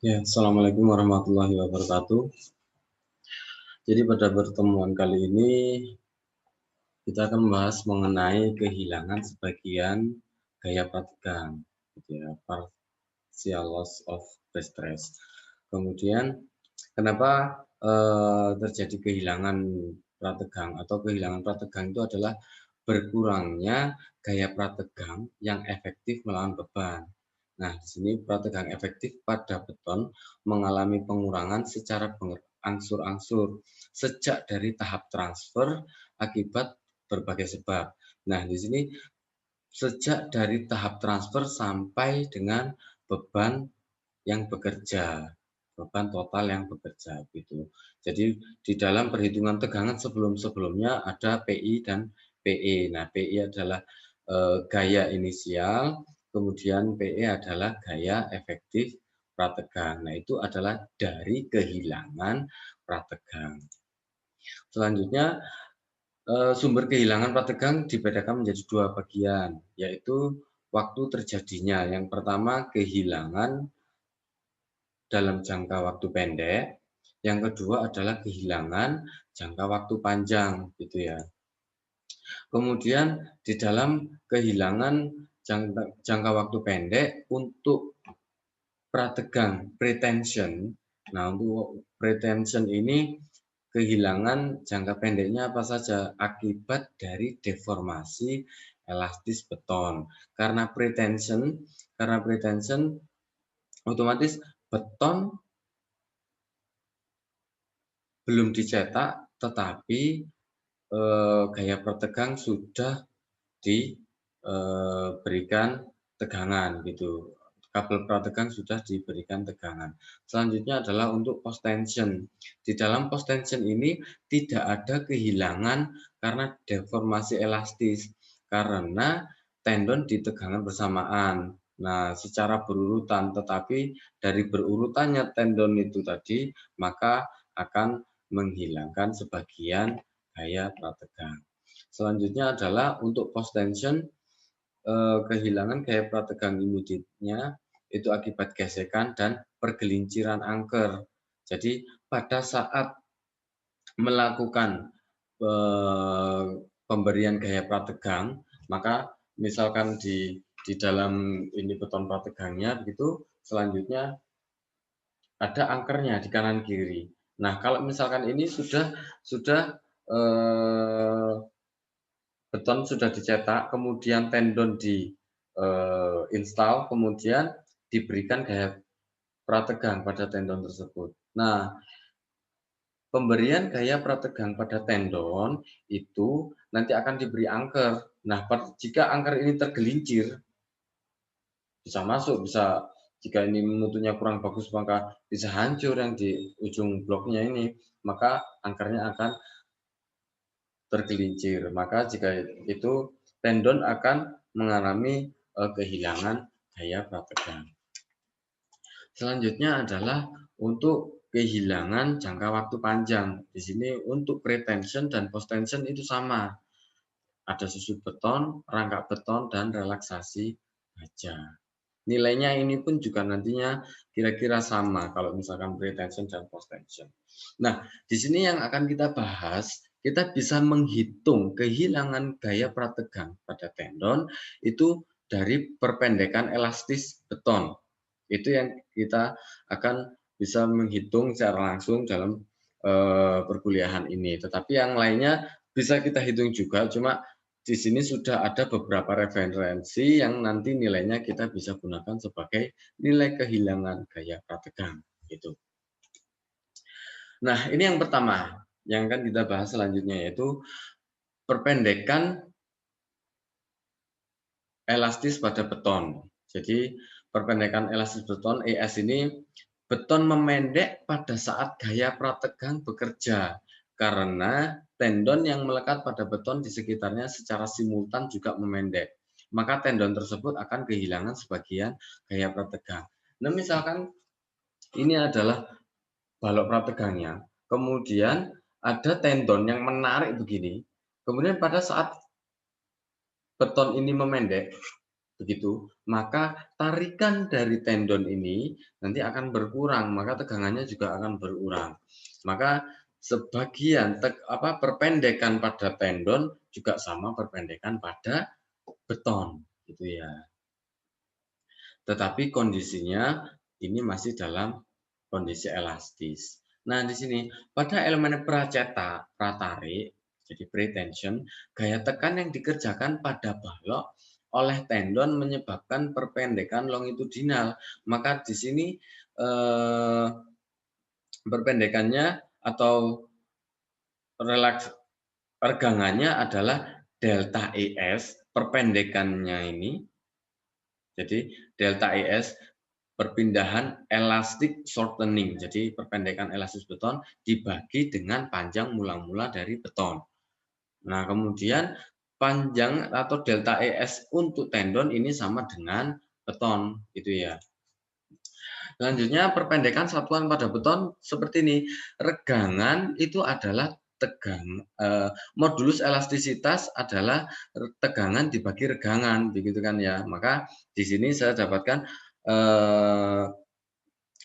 Ya, Assalamualaikum warahmatullahi wabarakatuh. Jadi pada pertemuan kali ini kita akan membahas mengenai kehilangan sebagian gaya prategang, gitu ya, partial loss of stress. Kemudian kenapa terjadi kehilangan prategang atau kehilangan prategang itu adalah berkurangnya gaya prategang yang efektif melawan beban. Nah, di sini prategang efektif pada beton mengalami pengurangan secara berangsur-angsur sejak dari tahap transfer akibat berbagai sebab. Nah, di sini sejak dari tahap transfer sampai dengan beban yang bekerja, beban total yang bekerja gitu. Jadi di dalam perhitungan tegangan sebelum-sebelumnya ada PI dan PE. Nah, PI adalah gaya inisial, kemudian PE adalah gaya efektif prategang. Nah, itu adalah dari kehilangan prategang. Selanjutnya sumber kehilangan prategang dibedakan menjadi dua bagian, yaitu waktu terjadinya. Yang pertama kehilangan dalam jangka waktu pendek, yang kedua adalah kehilangan jangka waktu panjang, gitu ya. Kemudian di dalam kehilangan jangka waktu pendek untuk prategang pretension. Nah, untuk pretension ini kehilangan jangka pendeknya apa saja? Akibat dari deformasi elastis beton. Karena pretension otomatis beton belum dicetak, tetapi gaya prategang sudah diberikan tegangan gitu. Kabel prategang sudah diberikan tegangan. Selanjutnya adalah untuk post tension. Di dalam post tension ini tidak ada kehilangan karena deformasi elastis, karena tendon di tegangan bersamaan. Nah, secara berurutan, tetapi dari berurutannya tendon itu tadi, maka akan menghilangkan sebagian gaya prategang. Selanjutnya adalah untuk post tension, kehilangan gaya prategang immediate-nya itu akibat gesekan dan pergelinciran angker. Jadi pada saat melakukan pemberian gaya prategang, maka misalkan di dalam ini beton prategangnya begitu, selanjutnya ada angkernya di kanan kiri. Nah, kalau misalkan ini sudah beton sudah dicetak, kemudian tendon install, kemudian diberikan gaya prategang pada tendon tersebut. Nah, pemberian gaya prategang pada tendon itu nanti akan diberi angker. Nah, jika angker ini tergelincir, bisa masuk, bisa jika ini mutunya kurang bagus maka bisa hancur yang di ujung bloknya ini, maka angkernya akan tergelincir. Maka jika itu tendon akan mengalami kehilangan gaya prategang. Selanjutnya adalah untuk kehilangan jangka waktu panjang. Di sini untuk pretension dan post tension itu sama. Ada susut beton, rangka beton, dan relaksasi baja. Nilainya ini pun juga nantinya kira-kira sama kalau misalkan pretension dan post tension. Nah, di sini yang akan kita bahas, kita bisa menghitung kehilangan gaya prategang pada tendon itu dari perpendekan elastis beton. Itu yang kita akan bisa menghitung secara langsung dalam perkuliahan ini. Tetapi yang lainnya bisa kita hitung juga, cuma di sini sudah ada beberapa referensi yang nanti nilainya kita bisa gunakan sebagai nilai kehilangan gaya prategang. Gitu. Nah, ini yang pertama yang akan kita bahas selanjutnya, yaitu perpendekan elastis pada beton. Jadi perpendekan elastis beton ES ini, beton memendek pada saat gaya prategang bekerja karena tendon yang melekat pada beton di sekitarnya secara simultan juga memendek. Maka tendon tersebut akan kehilangan sebagian gaya prategang. Nah, misalkan ini adalah balok prategangnya, kemudian ada tendon yang menarik begini, kemudian pada saat beton ini memendek, begitu, maka tarikan dari tendon ini nanti akan berkurang, maka tegangannya juga akan berkurang. Maka sebagian perpendekan pada tendon juga sama perpendekan pada beton, gitu ya. Tetapi kondisinya ini masih dalam kondisi elastis. Nah, di sini pada elemen pratarik, jadi pretension, gaya tekan yang dikerjakan pada balok oleh tendon menyebabkan perpendekan longitudinal. Maka di sini perpendekannya atau relaks regangannya adalah delta ES, perpendekannya ini. Jadi delta ES perpindahan elastic shortening. Jadi perpendekan elastis beton dibagi dengan panjang mula-mula dari beton. Nah, kemudian panjang atau delta ES untuk tendon ini sama dengan beton, gitu ya. Selanjutnya perpendekan satuan pada beton seperti ini. Regangan itu adalah modulus elastisitas adalah tegangan dibagi regangan, begitu kan ya. Maka di sini saya dapatkan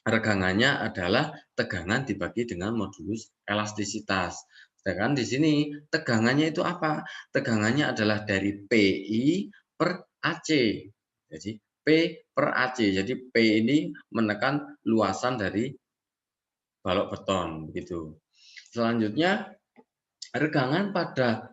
regangannya adalah tegangan dibagi dengan modulus elastisitas. Sedangkan di sini tegangannya itu apa? Tegangannya adalah dari PI per AC. Jadi P per AC. Jadi P ini menekan luasan dari balok beton, begitu. Selanjutnya regangan pada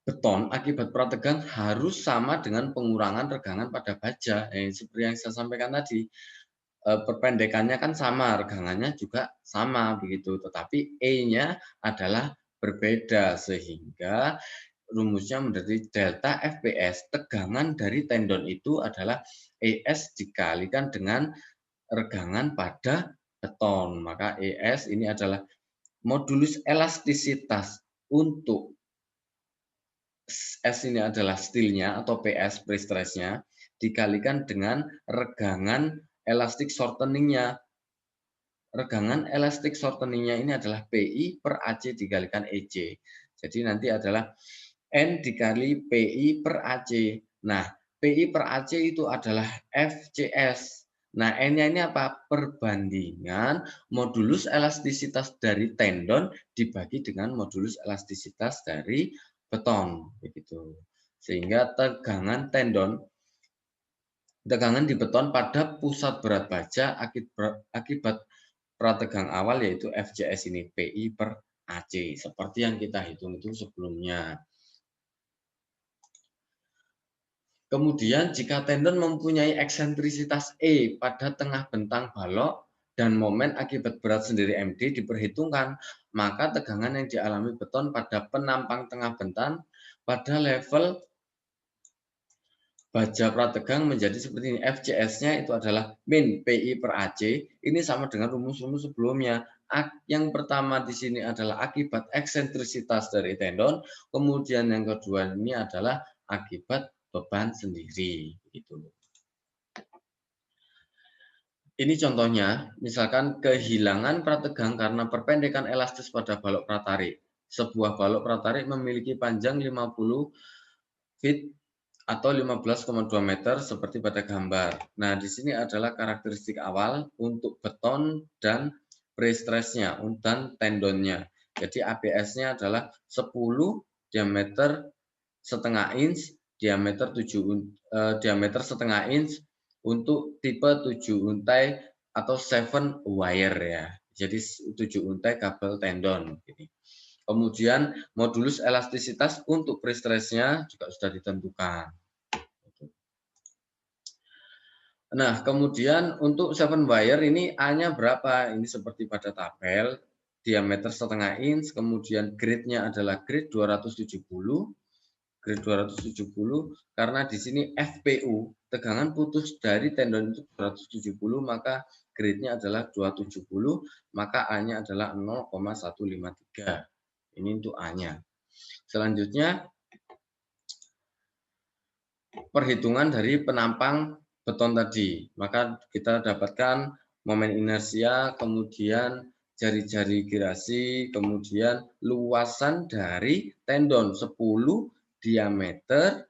beton akibat prategang harus sama dengan pengurangan regangan pada baja. Seperti yang saya sampaikan tadi, perpendekannya kan sama, regangannya juga sama begitu, tetapi E-nya adalah berbeda sehingga rumusnya menjadi delta FPS. Tegangan dari tendon itu adalah ES dikalikan dengan regangan pada beton. Maka ES ini adalah modulus elastisitas untuk S ini adalah steel-nya atau PS pre-stress-nya dikalikan dengan regangan elastic shortening-nya. Regangan elastic shortening-nya ini adalah PI per AC dikalikan EC. Jadi nanti adalah N dikali PI per AC. Nah, PI per AC itu adalah FCS. Nah, N-nya ini apa? Perbandingan modulus elastisitas dari tendon dibagi dengan modulus elastisitas dari beton, begitu. Sehingga tegangan di beton pada pusat berat baja akibat prategang awal yaitu FCS ini PI per AC seperti yang kita hitung itu sebelumnya. Kemudian jika tendon mempunyai eksentrisitas E pada tengah bentang balok dan momen akibat berat sendiri MD diperhitungkan, maka tegangan yang dialami beton pada penampang tengah bentang pada level baja prategang menjadi seperti ini. FCS-nya itu adalah min PI per AC. Ini sama dengan rumus-rumus sebelumnya. Yang pertama di sini adalah akibat eksentrisitas dari tendon. Kemudian yang kedua ini adalah akibat beban sendiri. Gitu. Ini contohnya, misalkan kehilangan prategang karena perpendekan elastis pada balok pratarik. Sebuah balok pratarik memiliki panjang 50 feet atau 15,2 meter seperti pada gambar. Nah, di sini adalah karakteristik awal untuk beton dan pre-stress-nya dan tendonnya. Jadi ABS-nya adalah 10 diameter setengah inch, diameter setengah inch untuk tipe 7 untai atau 7 wire ya. Jadi 7 untai kabel tendon. Kemudian modulus elastisitas untuk pre-stress-nya juga sudah ditentukan. Nah, kemudian untuk 7 wire ini A-nya berapa? Ini seperti pada tabel, diameter setengah inch, kemudian grade-nya adalah grade 270, karena di sini FPU, tegangan putus dari tendon itu 270, maka grade-nya adalah 270, maka A-nya adalah 0,153. Ini untuk A-nya. Selanjutnya, perhitungan dari penampang beton tadi. Maka kita dapatkan momen inersia, kemudian jari-jari girasi, kemudian luasan dari tendon 10 diameter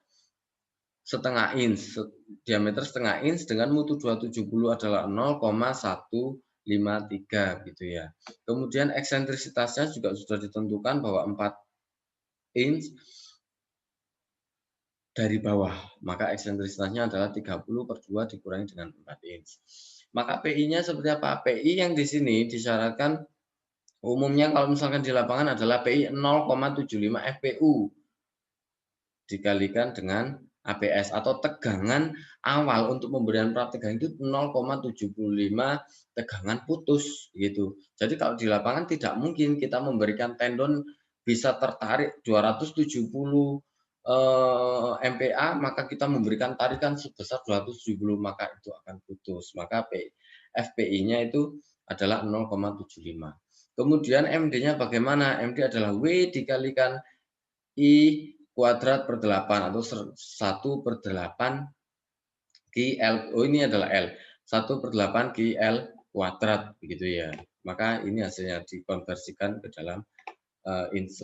setengah inch. diameter setengah inch dengan mutu 270 adalah 0,153 gitu ya. Kemudian eksentrisitasnya juga sudah ditentukan bahwa 4 inch dari bawah, maka eksentrisitasnya adalah 30/2 dikurangi dengan 4 inch. Maka PI-nya seperti apa? PI yang di sini disyaratkan umumnya kalau misalkan di lapangan adalah PI 0,75 FPU dikalikan dengan APS atau tegangan awal untuk pemberian prategang itu 0,75 tegangan putus gitu. Jadi kalau di lapangan tidak mungkin kita memberikan tendon bisa tertarik 270 MPa, maka kita memberikan tarikan sebesar 270, maka itu akan putus. Maka FPI-nya itu adalah 0,75. Kemudian MD-nya bagaimana? MD adalah W dikalikan I kuadrat per 8 atau 1/8 QL. Oh, ini adalah L. 1/8 QL kuadrat begitu ya. Maka ini hasilnya dikonversikan ke dalam inch.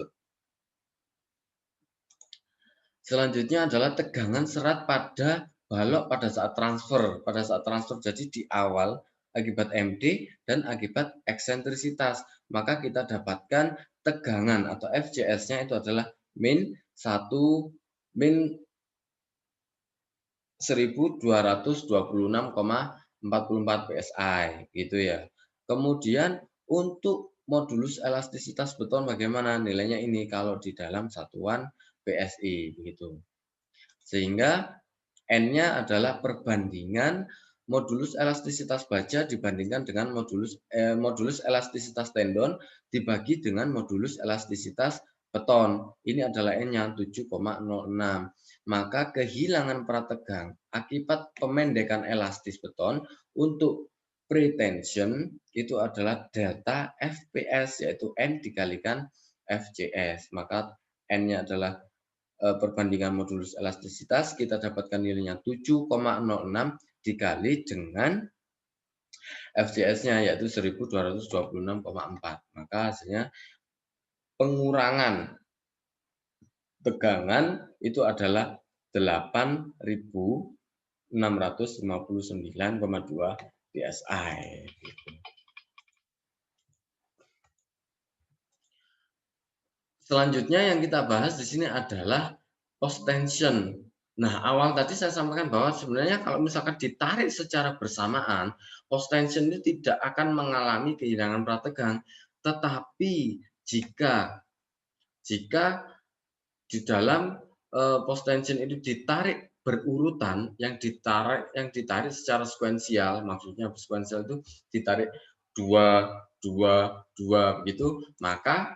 Selanjutnya adalah tegangan serat pada balok pada saat transfer. Pada saat transfer jadi di awal akibat MD dan akibat eksentrisitas. Maka kita dapatkan tegangan atau FCS-nya itu adalah min 1226,44 PSI gitu ya. Kemudian untuk modulus elastisitas beton bagaimana nilainya ini kalau di dalam satuan PSI begitu. Sehingga N-nya adalah perbandingan modulus elastisitas baja dibandingkan dengan modulus elastisitas tendon dibagi dengan modulus elastisitas beton. Ini adalah N-nya 7,06. Maka kehilangan prategang akibat pemendekan elastis beton untuk pretension itu adalah delta FPS, yaitu N dikalikan FCS. Maka N-nya adalah perbandingan modulus elastisitas, kita dapatkan nilainya 7,06 dikali dengan FCS-nya yaitu 1226,4. Maka hasilnya pengurangan tegangan itu adalah 8.659,2 PSI. Selanjutnya yang kita bahas di sini adalah post tension. Nah, awal tadi saya sampaikan bahwa sebenarnya kalau misalkan ditarik secara bersamaan, post tension itu tidak akan mengalami kehilangan prategang. Tetapi jika di dalam post tension itu ditarik berurutan, yang ditarik secara sekuensial, maksudnya sekuensial itu ditarik 2 begitu, maka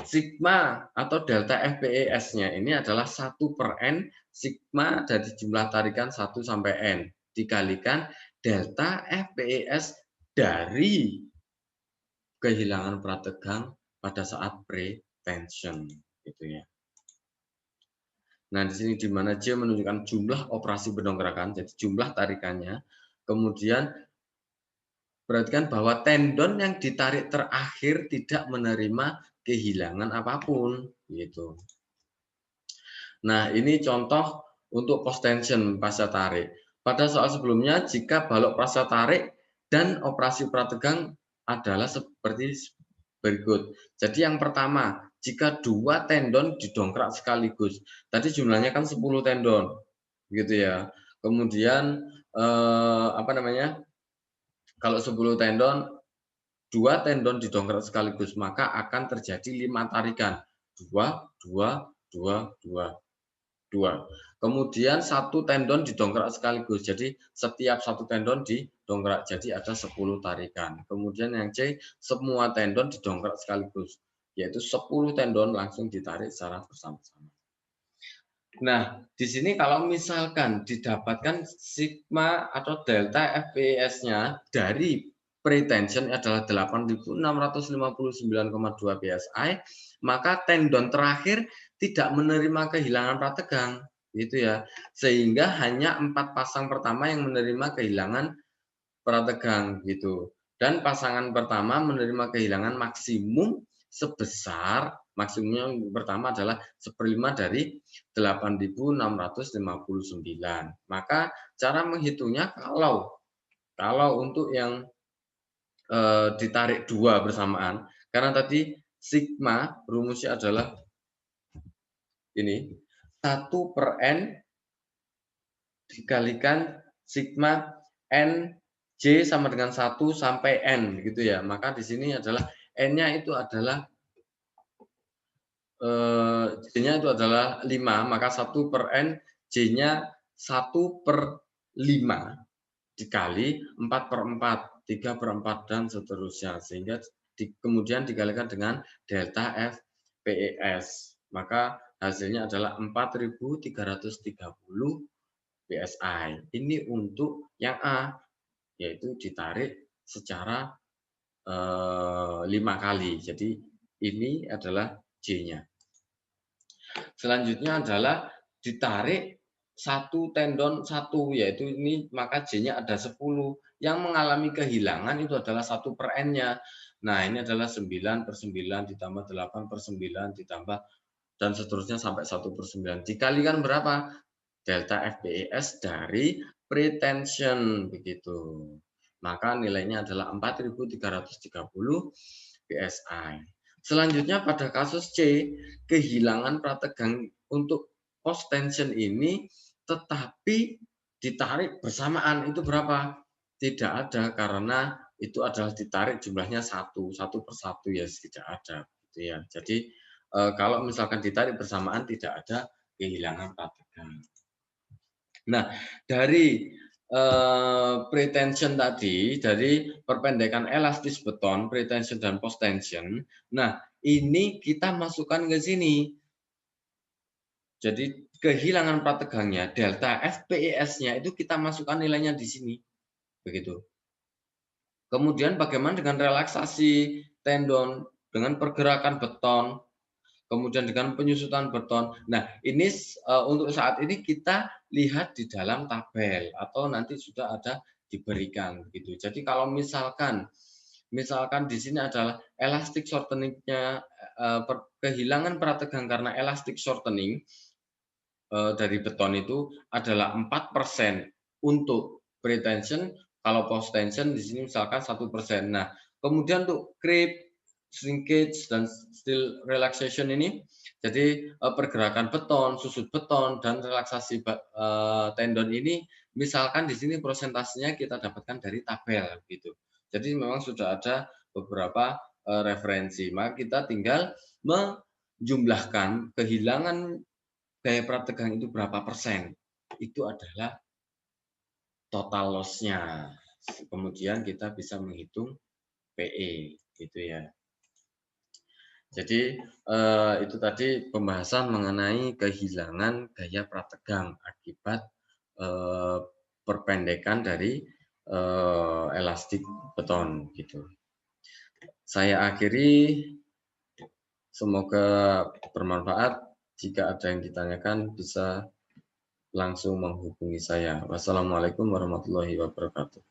sigma atau delta FPES-nya ini adalah 1/n sigma dari jumlah tarikan 1 sampai n dikalikan delta FPES dari kehilangan prategang pada saat pre-tension gitu ya. Nah, di sini di mana J menunjukkan jumlah operasi pendongkrakan, jadi jumlah tarikannya. Kemudian perhatikan bahwa tendon yang ditarik terakhir tidak menerima kehilangan apapun gitu. Nah, ini contoh untuk post tension pasca tarik. Pada soal sebelumnya, jika balok pasca tarik dan operasi prategang adalah seperti berikut. Jadi yang pertama, jika 2 tendon didongkrak sekaligus. Tadi jumlahnya kan 10 tendon. Gitu ya. Kemudian kalau 10 tendon, 2 tendon didongkrak sekaligus, maka akan terjadi 5 tarikan. 2, 2, 2, 2, 2. Kemudian 1 tendon didongkrak sekaligus. Jadi setiap 1 tendon didongkrak. Jadi ada 10 tarikan. Kemudian yang C, semua tendon didongkrak sekaligus. Yaitu 10 tendon langsung ditarik secara bersama-sama. Nah, di sini kalau misalkan didapatkan sigma atau delta FPES-nya dari pretension adalah 8.659,2 PSI, maka tendon terakhir tidak menerima kehilangan prategang, gitu ya. Sehingga hanya 4 pasang pertama yang menerima kehilangan prategang, gitu. Dan pasangan pertama menerima kehilangan maksimum sebesar Maksimumnya yang pertama adalah 1/5 dari 8.659. Maka cara menghitungnya kalau untuk yang ditarik 2 bersamaan, karena tadi sigma rumusnya adalah ini 1/n dikalikan sigma n j sama dengan 1 sampai n gitu ya. Maka di sini adalah n-nya itu adalah j-nya itu adalah 5, maka 1/n j-nya 1/5 dikali 4/4, 3/4 dan seterusnya, sehingga kemudian dikalikan dengan delta FPES, maka hasilnya adalah 4.330 PSI. Ini untuk yang A, yaitu ditarik secara 5 kali. Jadi ini adalah J-nya. Selanjutnya adalah ditarik satu tendon satu, yaitu ini, maka J-nya ada 10. Yang mengalami kehilangan itu adalah 1/n-nya. Nah, ini adalah 9/9 ditambah 8/9 ditambah dan seterusnya sampai 1/9. Dikalikan berapa? Delta FPES dari pretension begitu. Maka nilainya adalah 4.330 PSI. Selanjutnya pada kasus C, kehilangan prategang untuk post tension ini tetapi ditarik bersamaan, itu berapa? Tidak ada, karena itu adalah ditarik jumlahnya satu per satu ya, tidak ada gitu ya. Jadi kalau misalkan ditarik bersamaan tidak ada kehilangan prategang. Nah, dari pretension tadi, dari perpendekan elastis beton, pretension dan post tension. Nah, ini kita masukkan ke sini. Jadi kehilangan prategangnya, delta FPES-nya itu kita masukkan nilainya di sini. Begitu. Kemudian bagaimana dengan relaksasi tendon, dengan pergerakan beton, kemudian dengan penyusutan beton. Nah, ini untuk saat ini kita lihat di dalam tabel atau nanti sudah ada diberikan gitu. Jadi kalau misalkan di sini adalah elastic shortening-nya, kehilangan prategang karena elastic shortening dari beton itu adalah 4% untuk pretension, kalau post tension di sini misalkan 1%. Nah, kemudian untuk creep, shrinkage dan steel relaxation ini, jadi pergerakan beton, susut beton dan relaksasi tendon ini, misalkan di sini prosentasenya kita dapatkan dari tabel gitu. Jadi memang sudah ada beberapa referensi. Maka kita tinggal menjumlahkan kehilangan gaya prategang itu berapa persen. Itu adalah total loss-nya. Kemudian kita bisa menghitung PE gitu ya. Jadi itu tadi pembahasan mengenai kehilangan gaya prategang akibat perpendekan dari elastik beton gitu. Saya akhiri, semoga bermanfaat. Jika ada yang ditanyakan bisa langsung menghubungi saya. Wassalamualaikum warahmatullahi wabarakatuh.